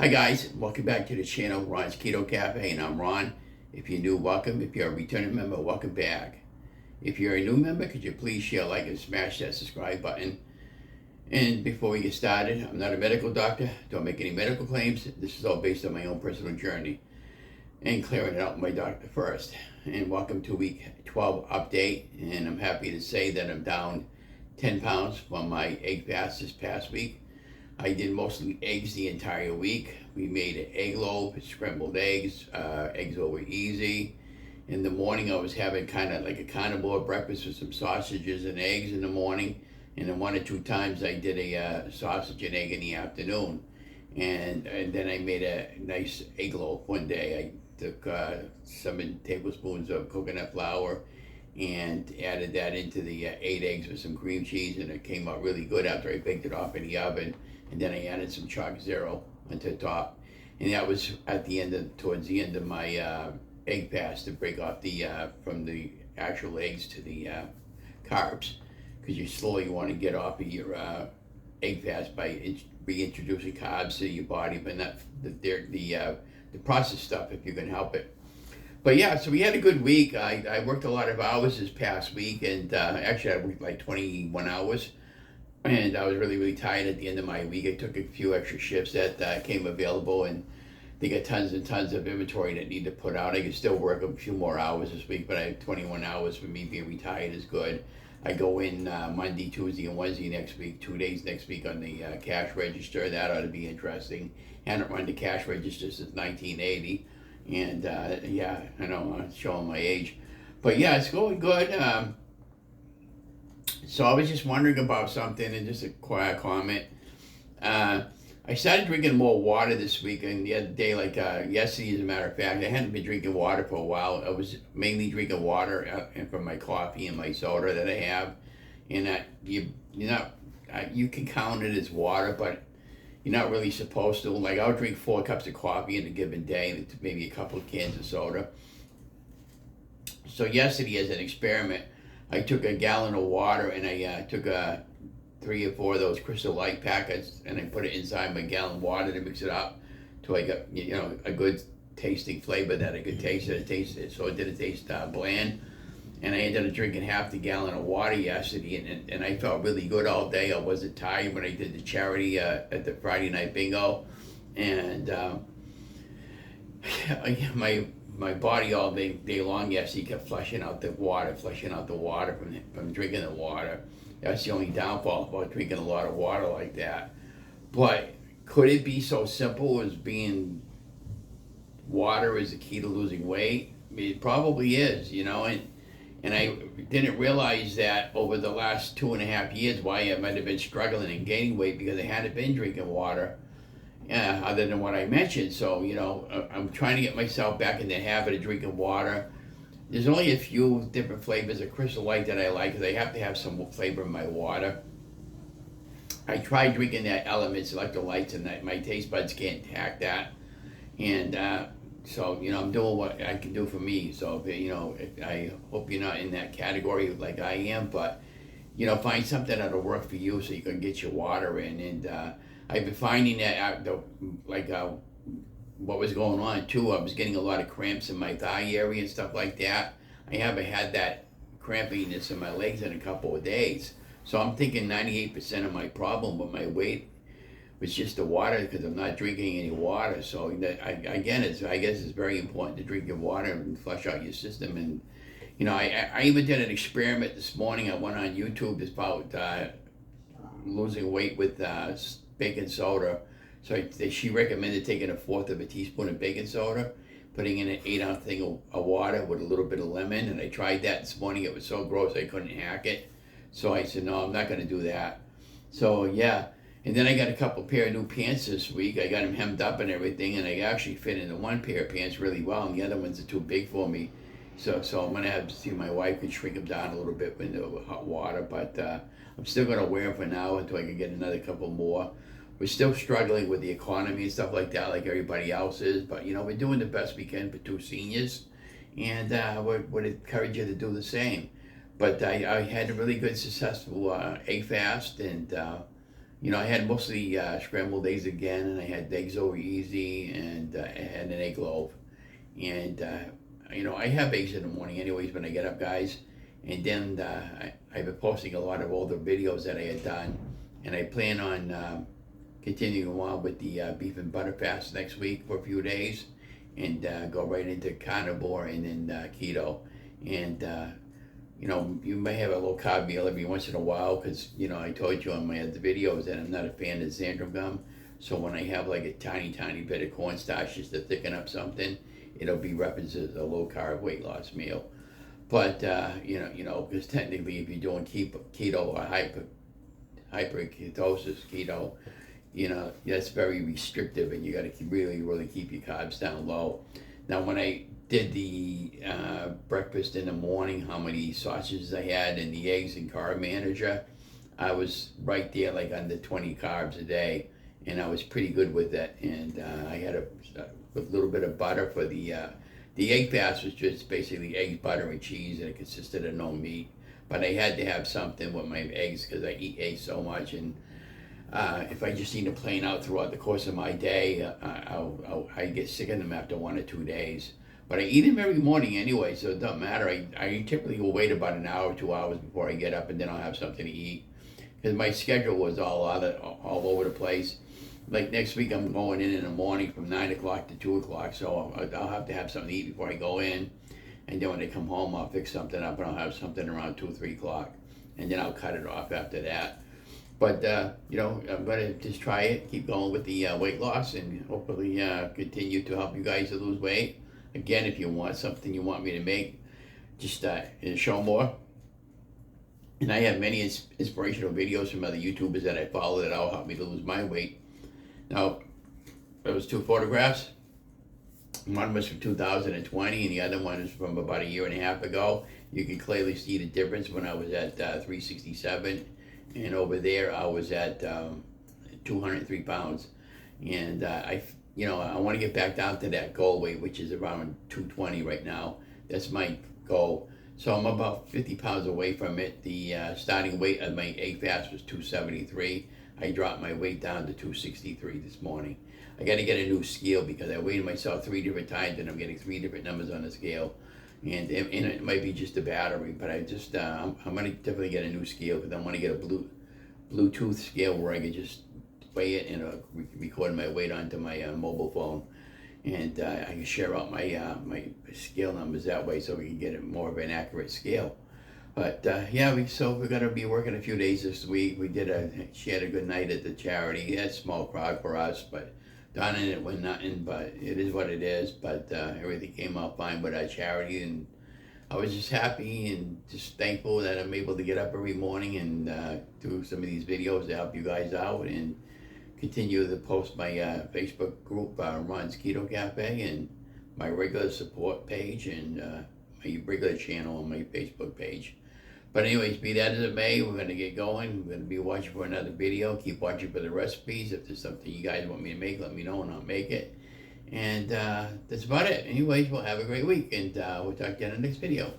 Hi guys, welcome back to the channel, Ron's Keto Cafe, and I'm Ron. If you're new, welcome. If you're a returning member, welcome back. If you're a new member, could you please share, like, and smash that subscribe button. And before we get started, I'm not a medical doctor, don't make any medical claims. This is all based on my own personal journey and clearing it out with my doctor first. And welcome to week 12 update, and I'm happy to say that I'm down 10 pounds from my egg fast this past week. I did mostly eggs the entire week. We made an egg loaf, scrambled eggs. Eggs over easy. In the morning, I was having kind of like a carnivore breakfast with some sausages and eggs in the morning. And then one or two times I did a sausage and egg in the afternoon. And then I made a nice egg loaf one day. I took 7 tablespoons of coconut flour and added that into the 8 eggs with some cream cheese, and it came out really good after I baked it off in the oven. And then I added some chalk zero onto the top, and that was at the end towards the end of my egg fast to break off the from the actual eggs to the carbs, because you slowly want to get off of your egg fast by reintroducing carbs to your body, but not the processed stuff if you can help it. But yeah, so we had a good week. I worked a lot of hours this past week, and actually I worked like 21 hours. And I was really, really tired at the end of my week. I took a few extra shifts that came available, and they got tons and tons of inventory that need to put out. I could still work a few more hours this week, but I have 21 hours for me being retired is good. I go in Monday, Tuesday, and Wednesday next week, 2 days next week on the cash register. That ought to be interesting. Haven't run the cash register since 1980. And yeah, I know I'm showing my age. But yeah, it's going good. So I was just wondering about something, and just a quiet comment. I started drinking more water this week, and the other day, like yesterday, as a matter of fact, I hadn't been drinking water for a while. I was mainly drinking water from my coffee and my soda that I have, and you can count it as water, but you're not really supposed to. Like, I'll drink 4 cups of coffee in a given day, maybe a couple of cans of soda. So yesterday, as an experiment, I took a gallon of water, and I took 3 or 4 of those Crystal Light packets, and I put it inside my gallon of water to mix it up to like a good tasting flavor that I could taste it. So it didn't taste bland. And I ended up drinking half the gallon of water yesterday, and I felt really good all day. I wasn't tired when I did the charity at the Friday night bingo, and my body all day long yesterday kept flushing out the water from drinking the water. That's the only downfall about drinking a lot of water like that. But could it be so simple as being water is the key to losing weight? I mean, it probably is, and I didn't realize that over the last 2.5 years why I might have been struggling and gaining weight, because I hadn't been drinking water other than what I mentioned. So, I'm trying to get myself back in the habit of drinking water. There's only a few different flavors of Crystal Light that I like, because I have to have some flavor in my water. I tried drinking that Elements electrolytes, and my taste buds can't hack that. And so, I'm doing what I can do for me. So, I hope you're not in that category like I am, but, find something that'll work for you so you can get your water in. And I've been finding that, what was going on too, I was getting a lot of cramps in my thigh area and stuff like that. I haven't had that crampiness in my legs in a couple of days. So I'm thinking 98% of my problem with my weight was just the water, because I'm not drinking any water. So I guess it's very important to drink your water and flush out your system. And I even did an experiment this morning. I went on YouTube about losing weight with baking soda. So she recommended taking 1/4 of a teaspoon of baking soda, putting in an 8-ounce thing of water with a little bit of lemon. And I tried that this morning. It was so gross I couldn't hack it. So I said, no, I'm not going to do that. So yeah. And then I got a couple pair of new pants this week. I got them hemmed up and everything, and I actually fit into one pair of pants really well, and the other ones are too big for me. So I'm going to have to see my wife can shrink them down a little bit with hot water. But I'm still going to wear them for now until I can get another couple more. We're still struggling with the economy and stuff like that, like everybody else is. But, we're doing the best we can for 2 seniors. And would encourage you to do the same. But I had a really good, successful egg fast. And I had mostly scrambled eggs again, and I had eggs over easy, and I had an egg loaf. And, I have eggs in the morning anyways when I get up, guys. And then I've been posting a lot of older videos that I had done, and I plan on continuing on with the beef and butter fast next week for a few days, and go right into carnivore and then keto. And you may have a low carb meal every once in a while, because I told you on my other videos that I'm not a fan of xanthan gum. So when I have like a tiny bit of cornstarch just to thicken up something, it'll be referenced as a low carb weight loss meal. But because technically, if you're doing keto or hyperketosis keto, that's very restrictive, and you got to really keep your carbs down low. Now, when I did the breakfast in the morning, how many sausages I had and the eggs and carb manager, I was right there, like under 20 carbs a day, and I was pretty good with it. And I had a little bit of butter for the egg fast was just basically eggs, butter, and cheese, and it consisted of no meat. But I had to have something with my eggs because I eat eggs so much, and if I just eat them plain out throughout the course of my day, I get sick of them after 1 or 2 days. But I eat them every morning anyway, so it doesn't matter. I typically will wait about an hour, 2 hours before I get up, and then I'll have something to eat. Because my schedule was all over the place. Like next week, I'm going in the morning from 9 o'clock to 2 o'clock, so I'll have to have something to eat before I go in. And then when I come home, I'll fix something up, and I'll have something around 2 or 3 o'clock. And then I'll cut it off after that. But, I'm going to just try it, keep going with the weight loss, and hopefully continue to help you guys to lose weight. Again, if you want something you want me to make, just show more. And I have many inspirational videos from other YouTubers that I follow that'll help me to lose my weight. Now, there was 2 photographs. One was from 2020, and the other one is from about a year and a half ago. You can clearly see the difference when I was at 367. And over there, I was at 203 pounds. And I want to get back down to that goal weight, which is around 220 right now. That's my goal. So I'm about 50 pounds away from it. The starting weight of my egg fast was 273. I dropped my weight down to 263 this morning. I got to get a new scale because I weighed myself 3 different times, and I'm getting 3 different numbers on the scale. And it might be just a battery, but I'm going to definitely get a new scale, because I want to get a Bluetooth scale where I can just weigh it and record my weight onto my mobile phone. And I can share out my scale numbers that way, so we can get more of an accurate scale. But we're going to be working a few days this week. She had a good night at the charity. It's a small crowd for us, but done in it with nothing, but it is what it is. But everything came out fine with our charity, and I was just happy and just thankful that I'm able to get up every morning and do some of these videos to help you guys out, and continue to post my Facebook group, Ron's Keto Cafe, and my regular support page, and my regular channel on my Facebook page. But anyways, be that as it may, we're going to get going. We're going to be watching for another video. Keep watching for the recipes. If there's something you guys want me to make, let me know, and I'll make it. And that's about it. Anyways, we'll have a great week, and we'll talk to you in the next video.